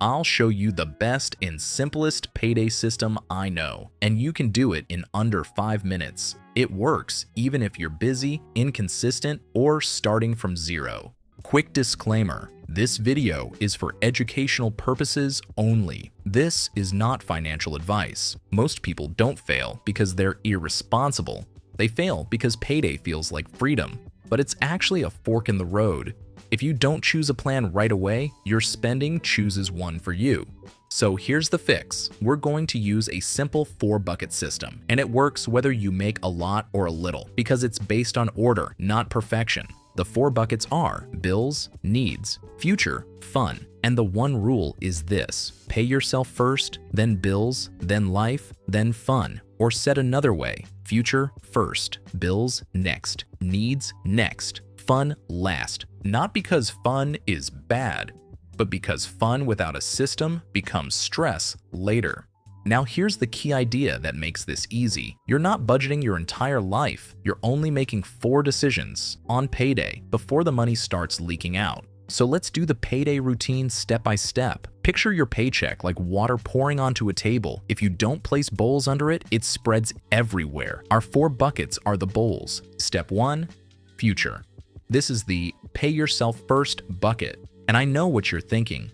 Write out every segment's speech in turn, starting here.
I'll show you the best and simplest payday system I know, and you can do it in under 5 minutes. It works even if you're busy, inconsistent, or starting from zero. Quick disclaimer, this video is for educational purposes only. This is not financial advice. Most people don't fail because they're irresponsible. They fail because payday feels like freedom, but it's actually a fork in the road. If you don't choose a plan right away, your spending chooses one for you. So here's the fix. We're going to use a simple 4-bucket system, and it works whether you make a lot or a little because it's based on order, not perfection. The 4 buckets are bills, needs, future, fun, and the one rule is this: pay yourself first, then bills, then life, then fun. Or said another way, future first, bills next, needs next, fun last. Not because fun is bad, but because fun without a system becomes stress later. Now here's the key idea that makes this easy. You're not budgeting your entire life. You're only making 4 decisions on payday before the money starts leaking out. So let's do the payday routine step by step. Picture your paycheck like water pouring onto a table. If you don't place bowls under it, it spreads everywhere. Our 4 buckets are the bowls. Step 1, future. This is the pay yourself first bucket. And I know what you're thinking.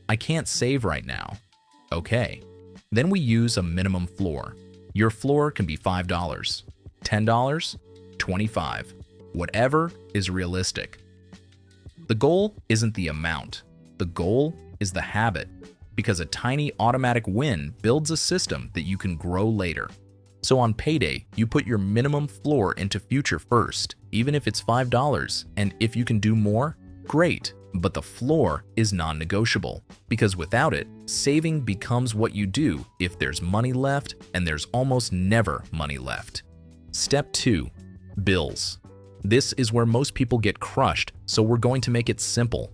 I can't save right now. Okay. Then we use a minimum floor. Your floor can be $5, $10, $25, whatever is realistic. The goal isn't the amount. The goal is the habit, because a tiny automatic win builds a system that you can grow later. So on payday, you put your minimum floor into future first, even if it's $5, and if you can do more, great. But the floor is non-negotiable, because without it, saving becomes what you do if there's money left, and there's almost never money left. Step 2, bills. This is where most people get crushed, so we're going to make it simple.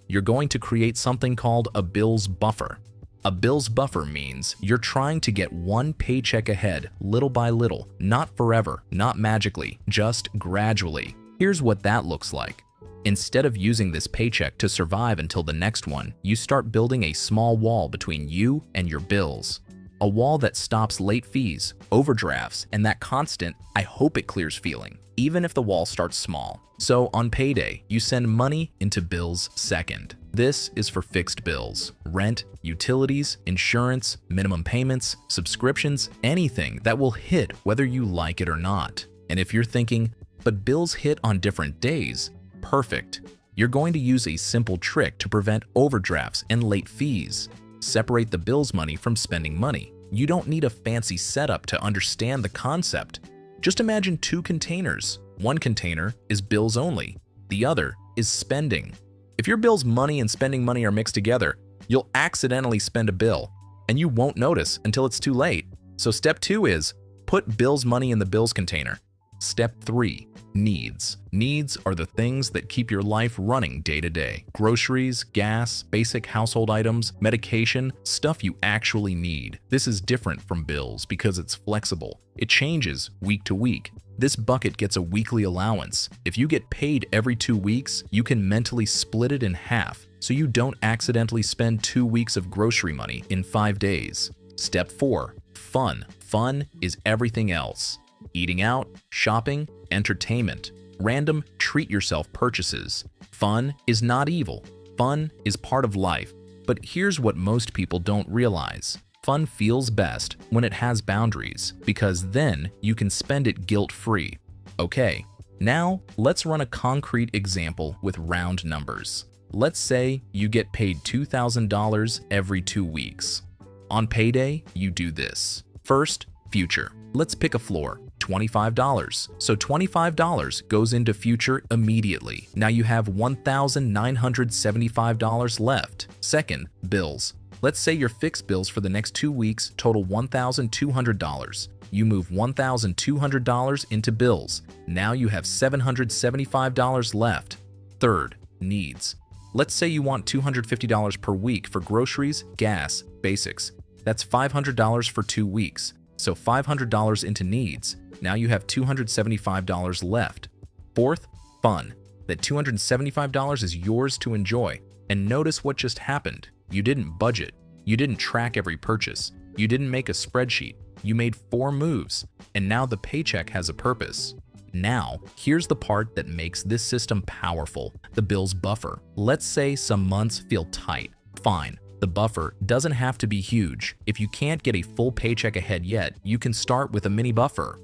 You're going to create something called a bills buffer. A bills buffer means you're trying to get one paycheck ahead, little by little, not forever, not magically, just gradually. Here's what that looks like. Instead of using this paycheck to survive until the next one, you start building a small wall between you and your bills. A wall that stops late fees, overdrafts, and that constant "I hope it clears" feeling, even if the wall starts small. So on payday, you send money into bills second. This is for fixed bills: rent, utilities, insurance, minimum payments, subscriptions, anything that will hit whether you like it or not. And if you're thinking, but bills hit on different days, perfect. You're going to use a simple trick to prevent overdrafts and late fees. Separate the bills money from spending money. You don't need a fancy setup to understand the concept. Just imagine 2 containers. One container is bills only. The other is spending. If your bills money and spending money are mixed together, you'll accidentally spend a bill, and you won't notice until it's too late. So step 2 is put bills money in the bills container. Step 3, needs. Needs are the things that keep your life running day to day. Groceries, gas, basic household items, medication, stuff you actually need. This is different from bills because it's flexible. It changes week to week. This bucket gets a weekly allowance. If you get paid every 2 weeks, you can mentally split it in half so you don't accidentally spend 2 weeks of grocery money in 5 days. Step 4, fun. Fun is everything else. Eating out, shopping, entertainment, random treat-yourself purchases. Fun is not evil. Fun is part of life. But here's what most people don't realize. Fun feels best when it has boundaries, because then you can spend it guilt-free. Okay, now let's run a concrete example with round numbers. Let's say you get paid $2,000 every 2 weeks. On payday, you do this. First, future. Let's pick a floor. $25. So $25 goes into future immediately. Now you have $1,975 left. Second, bills. Let's say your fixed bills for the next 2 weeks total $1,200. You move $1,200 into bills. Now you have $775 left. Third, needs. Let's say you want $250 per week for groceries, gas, basics. That's $500 for 2 weeks. So $500 into needs. Now you have $275 left. Fourth, fun. That $275 is yours to enjoy. And notice what just happened. You didn't budget. You didn't track every purchase. You didn't make a spreadsheet. You made 4 moves, and now the paycheck has a purpose. Now, here's the part that makes this system powerful, the bills buffer. Let's say some months feel tight. Fine, the buffer doesn't have to be huge. If you can't get a full paycheck ahead yet, you can start with a mini buffer.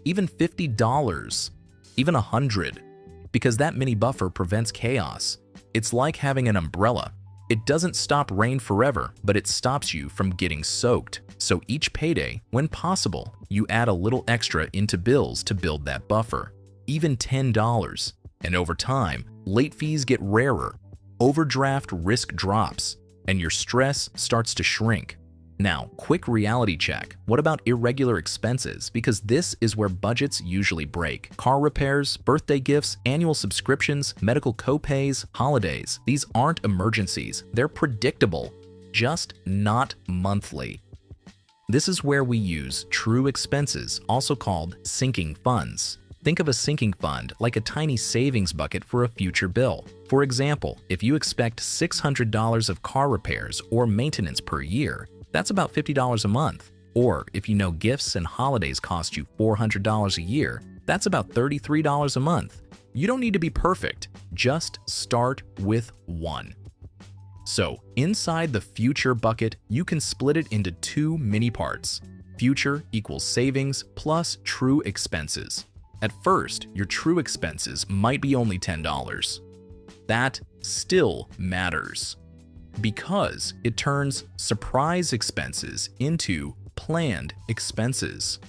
Even $50, even $100, because that mini buffer prevents chaos. It's like having an umbrella. It doesn't stop rain forever, but it stops you from getting soaked. So each payday, when possible, you add a little extra into bills to build that buffer, even $10. And over time, late fees get rarer, overdraft risk drops, and your stress starts to shrink. Now, quick reality check. What about irregular expenses? Because this is where budgets usually break. Car repairs, birthday gifts, annual subscriptions, medical copays, holidays. These aren't emergencies. They're predictable, just not monthly. This is where we use true expenses, also called sinking funds. Think of a sinking fund like a tiny savings bucket for a future bill. For example, if you expect $600 of car repairs or maintenance per year, that's about $50 a month. Or if you know gifts and holidays cost you $400 a year, that's about $33 a month. You don't need to be perfect, just start with 1. So inside the future bucket, you can split it into 2 mini parts. Future equals savings plus true expenses. At first, your true expenses might be only $10. That still matters, because it turns surprise expenses into planned expenses.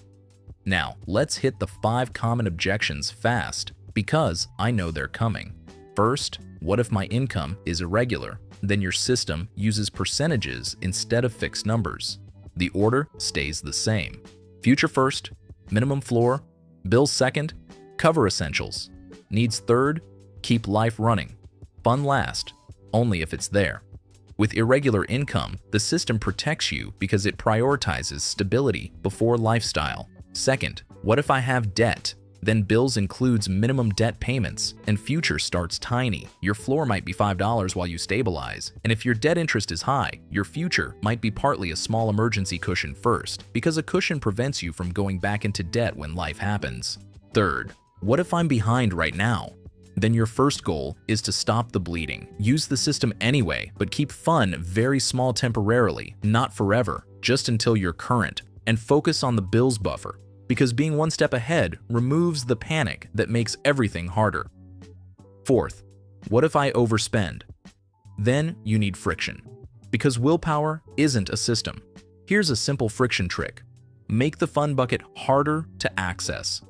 Now, let's hit the 5 common objections fast, because I know they're coming. First, what if my income is irregular? Then your system uses percentages instead of fixed numbers. The order stays the same. Future first, minimum floor, bills second, cover essentials. Needs third, keep life running. Fun last, only if it's there. With irregular income, the system protects you because it prioritizes stability before lifestyle. Second, what if I have debt? Then bills includes minimum debt payments, and future starts tiny. Your floor might be $5 while you stabilize, and if your debt interest is high, your future might be partly a small emergency cushion first, because a cushion prevents you from going back into debt when life happens. Third, what if I'm behind right now? Then your first goal is to stop the bleeding. Use the system anyway, but keep fun very small temporarily, not forever, just until you're current, and focus on the bills buffer, because being one step ahead removes the panic that makes everything harder. Fourth, what if I overspend? Then you need friction, because willpower isn't a system. Here's a simple friction trick. Make the fun bucket harder to access.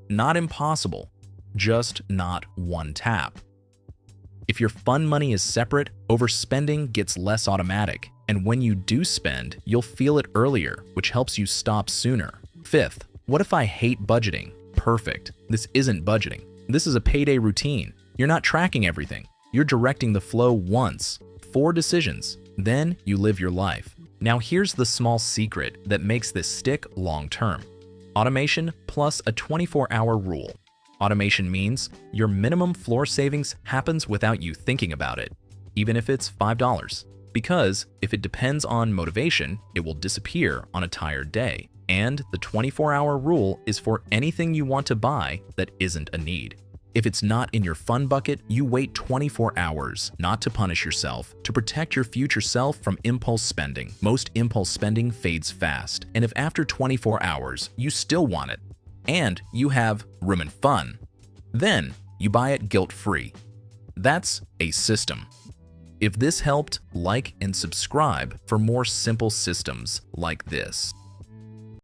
Not impossible, just not one tap. If your fun money is separate, overspending gets less automatic, and when you do spend, you'll feel it earlier, which helps you stop sooner. Fifth, what if I hate budgeting? Perfect. This isn't budgeting. This is a payday routine. You're not tracking everything. You're directing the flow once. 4 decisions. Then you live your life. Now here's the small secret that makes this stick long term. Automation plus a 24-hour rule. Automation means your minimum floor savings happens without you thinking about it, even if it's $5. Because if it depends on motivation, it will disappear on a tired day. And the 24-hour rule is for anything you want to buy that isn't a need. If it's not in your fun bucket, you wait 24 hours, not to punish yourself, to protect your future self from impulse spending. Most impulse spending fades fast, and if after 24 hours you still want it, and you have room and fun, then you buy it guilt-free. That's a system. If this helped, like and subscribe for more simple systems like this.